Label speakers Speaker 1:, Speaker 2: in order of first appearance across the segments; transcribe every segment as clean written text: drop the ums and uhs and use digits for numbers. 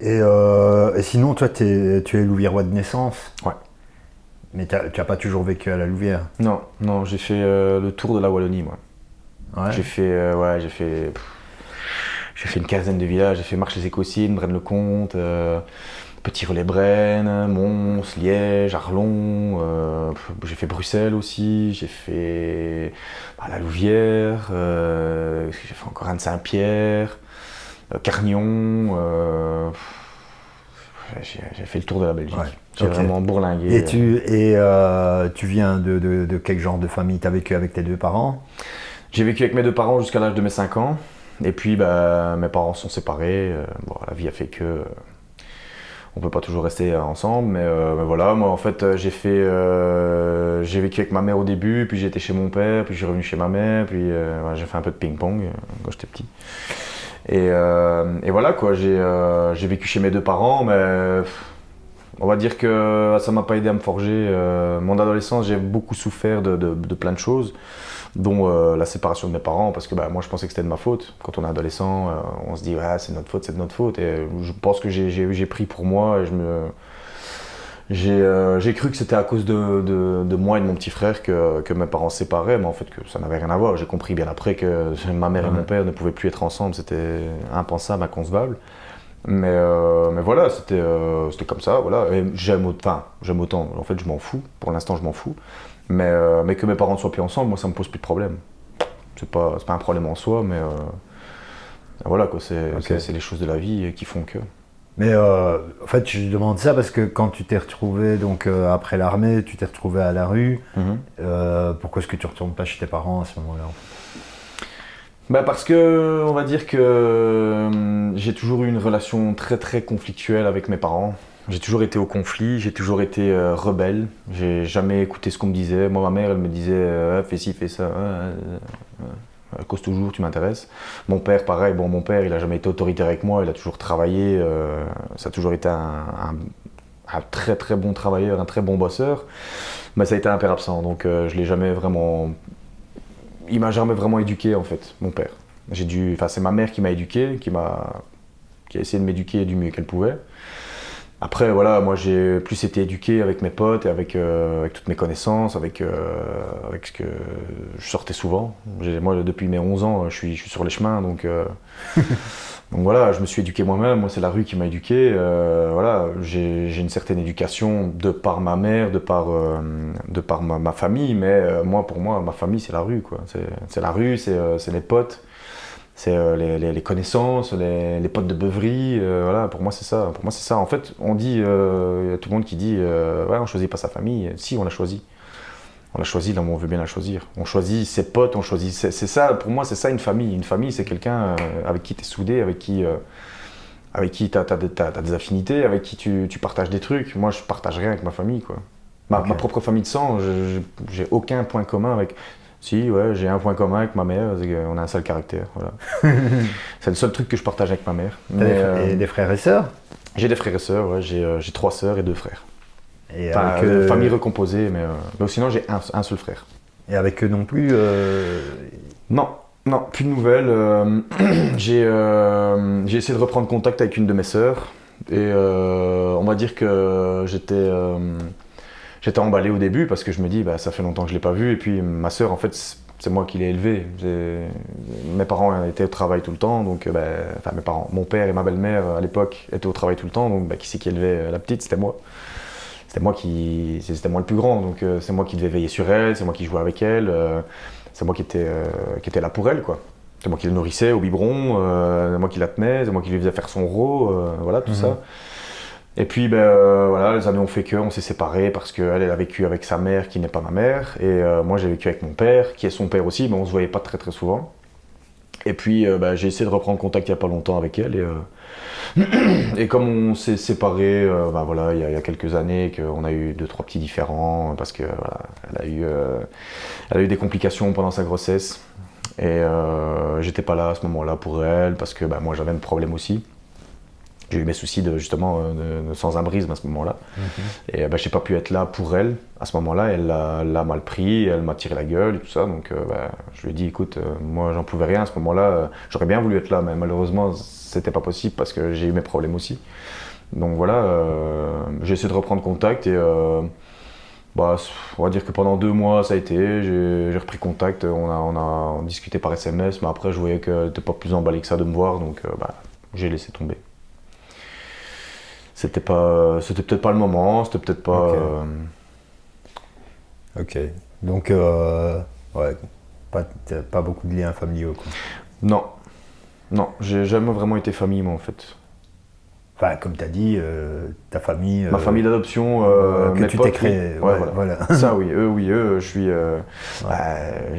Speaker 1: Et sinon, toi, tu es Louviérois de naissance,
Speaker 2: Ouais.
Speaker 1: mais tu n'as pas toujours vécu à la Louvière.
Speaker 2: Non, non, j'ai fait le tour de la Wallonie, moi.
Speaker 1: Ouais.
Speaker 2: J'ai fait une quinzaine de villages. J'ai fait Marches-les-Écossines, Braine-le-Comte, Petit-Relais-Braine, Mons, Liège, Arlon. J'ai fait Bruxelles aussi. J'ai fait la Louvière. J'ai fait encore Anne-Saint-Pierre, Carnion. J'ai fait le tour de la Belgique.
Speaker 1: Ouais.
Speaker 2: J'ai
Speaker 1: Ok.
Speaker 2: vraiment bourlingué.
Speaker 1: Tu viens de quel genre de famille? Tu as vécu avec tes deux parents?
Speaker 2: J'ai vécu avec mes deux parents jusqu'à l'âge de mes 5 ans. Et puis bah, mes parents sont séparés. Bon, la vie a fait que on peut pas toujours rester ensemble. Mais voilà, moi en fait j'ai vécu avec ma mère au début, puis j'ai été chez mon père, puis je suis revenu chez ma mère, puis voilà, j'ai fait un peu de ping-pong quand j'étais petit. Et voilà quoi, j'ai vécu chez mes deux parents, mais on va dire que ça m'a pas aidé à me forger. Mon adolescence, j'ai beaucoup souffert de plein de choses, dont la séparation de mes parents, parce que bah, moi je pensais que c'était de ma faute. Quand on est adolescent, on se dit ouais, c'est de notre faute, c'est de notre faute. Et je pense que j'ai pris pour moi et j'ai cru que c'était à cause de moi et de mon petit frère que mes parents se séparaient, mais en fait que ça n'avait rien à voir. J'ai compris bien après que ma mère et mon père ne pouvaient plus être ensemble, c'était impensable, inconcevable. Mais voilà, c'était comme ça, voilà. Et j'aime autant, en fait je m'en fous, pour l'instant je m'en fous. Mais que mes parents ne soient plus ensemble, moi ça me pose plus de problème. C'est pas un problème en soi, mais voilà quoi,
Speaker 1: Ok.
Speaker 2: c'est les choses de la vie qui font que.
Speaker 1: Mais en fait, je demande ça parce que quand tu t'es retrouvé, donc après l'armée, tu t'es retrouvé à la rue.
Speaker 2: Mhm.
Speaker 1: Pourquoi est-ce que tu retournes pas chez tes parents à ce moment-là?
Speaker 2: Bah parce que on va dire que j'ai toujours eu une relation très très conflictuelle avec mes parents. J'ai toujours été au conflit, j'ai toujours été rebelle. J'ai jamais écouté ce qu'on me disait. Moi, ma mère, elle me disait fais ci, fais ça. Cause toujours, tu m'intéresses. Mon père, pareil. Bon, mon père, il a jamais été autoritaire avec moi. Il a toujours travaillé. Ça a toujours été un très très bon travailleur, un très bon bosseur. Mais ça a été un père absent. Donc, je l'ai jamais vraiment. Il m'a jamais vraiment éduqué en fait, mon père. C'est ma mère qui m'a éduqué, qui a essayé de m'éduquer du mieux qu'elle pouvait. Après voilà, moi j'ai plus été éduqué avec mes potes et avec toutes mes connaissances, avec ce que je sortais souvent. Moi depuis mes 11 ans, je suis sur les chemins donc voilà, je me suis éduqué moi-même. Moi c'est la rue qui m'a éduqué. Voilà, j'ai une certaine éducation de par ma mère, de par ma famille, mais pour moi, ma famille c'est la rue quoi. C'est la rue, c'est les potes. C'est les connaissances, les potes de beuverie, voilà, pour moi c'est ça. Pour moi c'est ça. En fait, on dit, il y a tout le monde qui dit, ouais, on choisit pas sa famille. Si, on l'a choisi. On l'a choisi là où on veut bien la choisir. On choisit ses potes, on choisit. C'est ça, pour moi c'est ça une famille. Une famille c'est quelqu'un avec qui tu es soudé, avec qui tu as des affinités, avec qui tu partages des trucs. Moi je partage rien avec ma famille quoi.
Speaker 1: Ok.
Speaker 2: Ma propre famille de sang, j'ai aucun point commun avec. Si, ouais, j'ai un point commun avec ma mère, c'est qu'on a un seul caractère, voilà. C'est le seul truc que je partage avec ma mère.
Speaker 1: T'as
Speaker 2: Mais
Speaker 1: des frères et sœurs?
Speaker 2: j'ai des frères et sœurs, ouais, j'ai 3 sœurs et 2 frères.
Speaker 1: Et
Speaker 2: Enfin,
Speaker 1: avec,
Speaker 2: famille recomposée, mais sinon j'ai un seul frère.
Speaker 1: et avec eux non plus.
Speaker 2: Non, non, plus de nouvelles. J'ai essayé de reprendre contact avec une de mes sœurs et on va dire que j'étais emballé au début parce que je me dis bah, ça fait longtemps que je l'ai pas vue et puis ma sœur en fait c'est moi qui l'ai élevée. Mes parents étaient au travail tout le temps donc enfin mes parents, mon père et ma belle-mère à l'époque étaient au travail tout le temps donc qui c'est qui élevait la petite, c'était moi. C'était moi le plus grand donc c'est moi qui devais veiller sur elle, c'est moi qui jouais avec elle, c'est moi qui était là pour elle quoi. C'est moi qui la nourrissais au biberon, c'est moi qui la tenais, c'est moi qui lui faisais faire son rot, voilà tout ça. Et puis voilà, les années ont fait qu'on s'est séparés parce qu'elle elle a vécu avec sa mère qui n'est pas ma mère et moi j'ai vécu avec mon père qui est son père aussi mais on se voyait pas très très souvent. Et puis j'ai essayé de reprendre contact il y a pas longtemps avec elle et comme on s'est séparés voilà, il y a quelques années qu'on a eu 2-3 petits différends parce que voilà, elle a eu des complications pendant sa grossesse et j'étais pas là à ce moment-là pour elle parce que moi j'avais un problème aussi. J'ai eu mes soucis justement de sans-abrisme à ce moment-là. Et j'ai pas pu être là pour elle à ce moment-là. Elle l'a mal pris, elle m'a tiré la gueule et tout ça. Donc je lui ai dit, écoute, moi j'en pouvais rien à ce moment-là. J'aurais bien voulu être là, mais malheureusement c'était pas possible parce que j'ai eu mes problèmes aussi. Donc voilà, j'ai essayé de reprendre contact et on va dire que pendant 2 mois ça a été, j'ai repris contact, on a discuté par SMS, mais après je voyais qu'elle n'était pas plus emballée que ça de me voir, donc j'ai laissé tomber. C'était peut-être pas le moment, c'était peut-être pas...
Speaker 1: Ok, donc ouais, pas beaucoup de liens familiaux quoi.
Speaker 2: Non, j'ai jamais vraiment été famille moi en fait.
Speaker 1: Enfin, comme tu as dit, ta famille...
Speaker 2: Ma famille d'adoption,
Speaker 1: que
Speaker 2: mes
Speaker 1: tu
Speaker 2: potes,
Speaker 1: t'es créé.
Speaker 2: oui.
Speaker 1: Ouais,
Speaker 2: Voilà. Ça oui, eux, je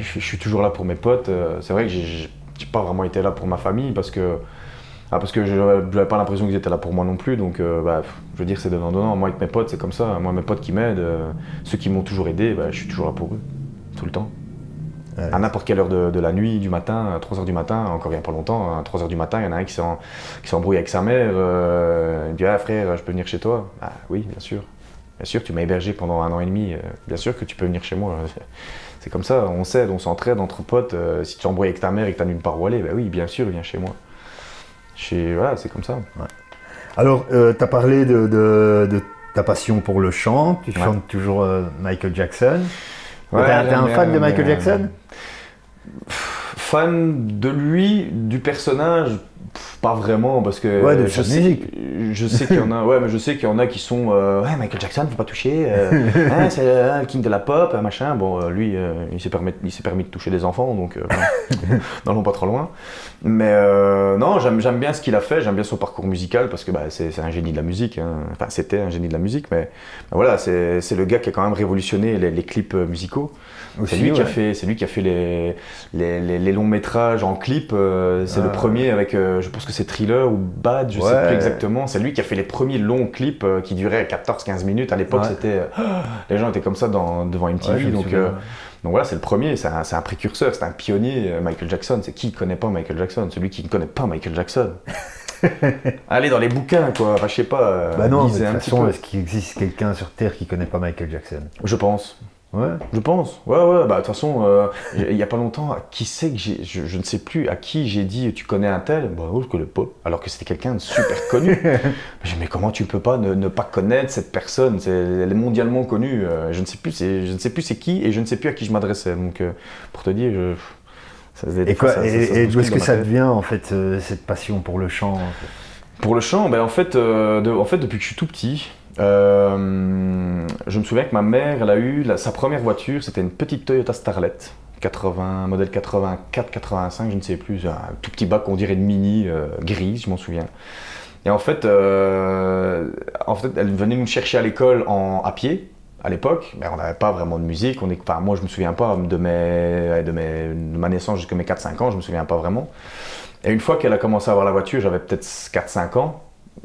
Speaker 2: suis toujours là pour mes potes. C'est vrai que j'ai pas vraiment été là pour ma famille parce que j'avais pas l'impression qu'ils étaient là pour moi non plus. Donc, je veux dire, c'est donnant. Moi, avec mes potes, c'est comme ça. Moi, mes potes qui m'aident, ceux qui m'ont toujours aidé, je suis toujours là pour eux, tout le temps. Ouais. À n'importe quelle heure de la nuit, du matin, à 3h du matin, encore il n'y a pas longtemps, à 3h du matin, il y en a un qui s'embrouille avec sa mère. Il me dit « Ah frère, je peux venir chez toi ?» Oui, bien sûr. Bien sûr, tu m'as hébergé pendant 1 an et demi. Bien sûr que tu peux venir chez moi. C'est comme ça, on s'aide, on s'entraide entre potes. Si tu t'embrouilles avec ta mère et que tu n'as nulle part où aller, oui, bien sûr, viens chez moi. Voilà, c'est comme ça. Ouais.
Speaker 1: Alors, tu as parlé de ta passion pour le chant. Tu chantes toujours Michael Jackson. Ouais, t'es un fan de Michael Jackson ?
Speaker 2: Fan de lui, du personnage, pas vraiment, parce que
Speaker 1: ouais,
Speaker 2: je sais qu'il y en a, mais je sais qu'il y en a qui sont Michael Jackson, faut pas toucher, c'est le king de la pop, machin. Bon, lui, il s'est permis de toucher des enfants, donc n'allons pas trop loin. Mais non, j'aime bien ce qu'il a fait, j'aime bien son parcours musical, parce que c'est un génie de la musique. Hein. Enfin, c'était un génie de la musique, mais voilà, c'est le gars qui a quand même révolutionné les clips musicaux. C'est lui qui a fait les longs métrages en clip. C'est le premier avec, je pense que c'est Thriller ou Bad, je sais plus exactement. C'est lui qui a fait les premiers longs clips qui duraient 14-15 minutes. À l'époque, c'était les gens étaient comme ça devant MTV. Donc voilà, c'est le premier. C'est un précurseur, c'est un pionnier. Michael Jackson, c'est qui ne connaît pas Michael Jackson? Celui qui ne connaît pas Michael Jackson. Allez dans les bouquins, quoi. Enfin, je sais pas.
Speaker 1: Non, mais de toute façon, est-ce qu'il existe quelqu'un sur Terre qui connaît pas Michael Jackson?
Speaker 2: Je pense.
Speaker 1: Ouais.
Speaker 2: Je pense. Ouais. De toute façon, il y a pas longtemps, qui c'est que je ne sais plus à qui j'ai dit tu connais un tel? Je connais pas. Alors que c'était quelqu'un de super connu. J'ai dit mais comment tu peux pas ne pas connaître cette personne? Elle est mondialement connue. Je ne sais plus c'est qui et je ne sais plus à qui je m'adressais. Donc pour te dire,
Speaker 1: et d'où est-ce que ça devient en fait cette passion pour le chant?
Speaker 2: Pour le chant, en fait, depuis que je suis tout petit. Je me souviens que ma mère, elle a eu sa première voiture, c'était une petite Toyota Starlet, modèle 84-85, je ne sais plus, un tout petit bac, on dirait une Mini grise, je m'en souviens. Et en fait, elle venait nous chercher à l'école à pied, à l'époque, mais on n'avait pas vraiment de musique. Moi, je me souviens pas de ma naissance jusqu'à mes 4-5 ans, je me souviens pas vraiment. Et une fois qu'elle a commencé à avoir la voiture, j'avais peut-être 4-5 ans.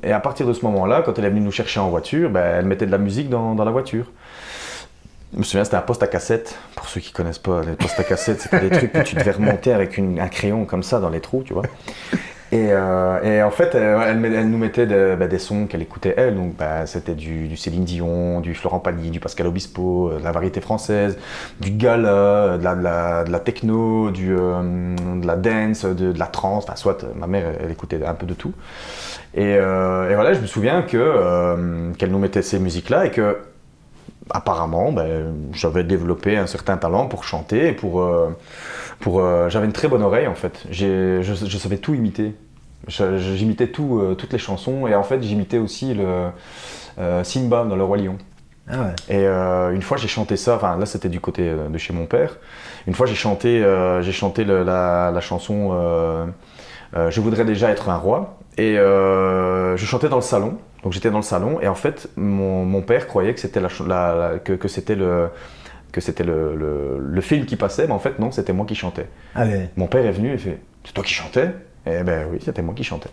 Speaker 2: Et à partir de ce moment-là, quand elle est venue nous chercher en voiture, elle mettait de la musique dans la voiture. Je me souviens, c'était un poste à cassette. Pour ceux qui ne connaissent pas, les postes à cassette, c'était des trucs que tu devais remonter avec un crayon comme ça dans les trous, tu vois. Et en fait, elle nous mettait des sons qu'elle écoutait elle. Donc, c'était du Céline Dion, du Florent Pagny, du Pascal Obispo, de la variété française, du gala, de la techno, de la dance, de la trance. Enfin, soit ma mère, elle écoutait un peu de tout. Et voilà, je me souviens qu'elle nous mettait ces musiques-là et que apparemment, j'avais développé un certain talent pour chanter et j'avais une très bonne oreille en fait. Je savais tout imiter. J'imitais toutes les chansons et en fait j'imitais aussi Simba dans Le Roi Lion.
Speaker 1: Ah ouais.
Speaker 2: Et une fois j'ai chanté ça, enfin là c'était du côté de chez mon père. Une fois j'ai chanté la chanson Je voudrais déjà être un roi. Et je chantais dans le salon, donc j'étais dans le salon et en fait mon père croyait que c'était que c'était le film qui passait, mais en fait non, c'était moi qui chantais.
Speaker 1: Allez.
Speaker 2: Mon père est venu et fait « C'est toi qui chantais ?» Eh ben oui, c'était moi qui chantais.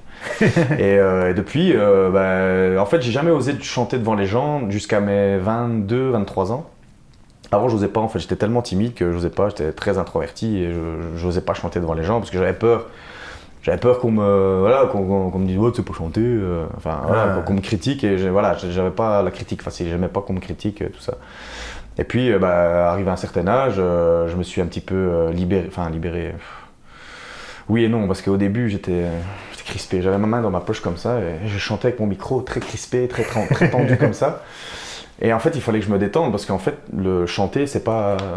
Speaker 2: Et depuis, en fait j'ai jamais osé chanter devant les gens jusqu'à mes 22-23 ans. Avant j'osais pas, en fait j'étais tellement timide que j'osais pas, j'étais très introverti et j'osais pas chanter devant les gens parce que j'avais peur J'avais peur qu'on me dise, oh, tu sais pas chanter, voilà, qu'on me critique, et j'avais pas la critique facile, j'aimais pas qu'on me critique, tout ça. Et puis, arrivé à un certain âge, je me suis un petit peu libéré. Oui et non, parce qu'au début, j'étais crispé. J'avais ma main dans ma poche comme ça, et je chantais avec mon micro très crispé, très tendu comme ça. Et en fait, il fallait que je me détende, parce qu'en fait, le chanter,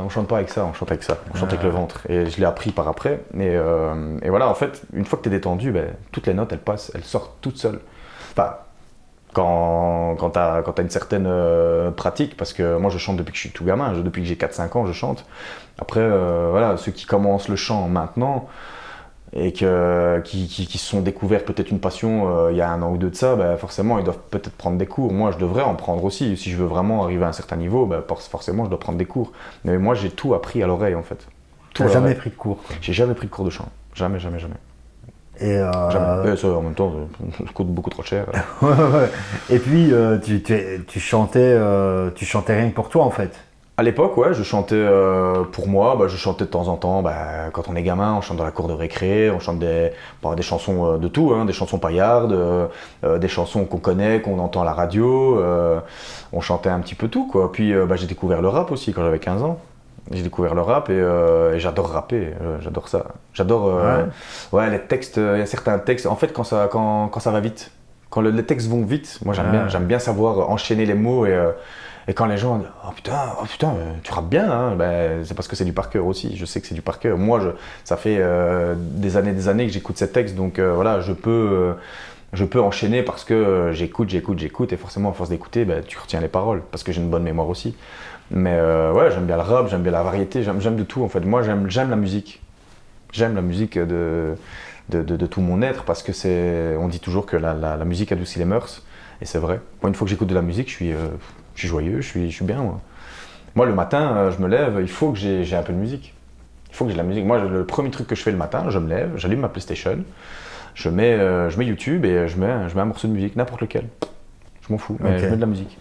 Speaker 2: on chante pas avec ça, on chante avec ça, on chante avec le ventre. Et je l'ai appris par après. Et voilà, en fait, une fois que tu es détendu, toutes les notes, elles sortent toutes seules. Enfin, quand tu as une certaine pratique, parce que moi je chante depuis que je suis tout gamin, depuis que j'ai 4-5 ans je chante. Après, voilà, ceux qui commencent le chant maintenant et qui se sont découverts peut-être une passion il y a 1 an ou 2 de ça, forcément ils doivent peut-être prendre des cours. Moi je devrais en prendre aussi, si je veux vraiment arriver à un certain niveau, forcément je dois prendre des cours. Mais moi j'ai tout appris à l'oreille en fait.
Speaker 1: T'as jamais pris de cours, quoi.
Speaker 2: J'ai jamais pris de cours de chant, jamais.
Speaker 1: Et
Speaker 2: jamais. Et ça, en même temps, ça coûte beaucoup trop cher.
Speaker 1: Ouais. Et puis tu chantais rien que pour toi en fait.
Speaker 2: À l'époque, ouais, je chantais pour moi, je chantais de temps en temps, quand on est gamin, on chante dans la cour de récré, on chante des chansons de tout, hein, des chansons paillardes, des chansons qu'on connaît, qu'on entend à la radio, on chantait un petit peu tout, quoi. Puis j'ai découvert le rap aussi quand j'avais 15 ans. J'ai découvert le rap et j'adore rapper, j'adore ça. J'adore les textes, il y a certains textes, en fait quand ça va vite, quand les textes vont vite, moi j'aime bien savoir enchaîner les mots et quand les gens disent oh putain, tu rappes bien, hein, c'est parce que c'est du par cœur aussi, je sais que c'est du par cœur. Moi ça fait des années que j'écoute ces textes, donc voilà, je peux enchaîner parce que j'écoute et forcément à force d'écouter, tu retiens les paroles parce que j'ai une bonne mémoire aussi. Mais ouais, j'aime bien le rap, j'aime bien la variété, j'aime de tout en fait. Moi j'aime la musique. J'aime la musique de tout mon être parce que on dit toujours que la musique adoucit les mœurs et c'est vrai. Moi une fois que j'écoute de la musique, je suis joyeux, je suis bien moi. Moi le matin, je me lève, il faut que j'ai un peu de musique. Il faut que j'ai de la musique. Moi le premier truc que je fais le matin, je me lève, j'allume ma PlayStation, je mets YouTube et je mets un morceau de musique, n'importe lequel. Je m'en fous, mais je mets de la musique.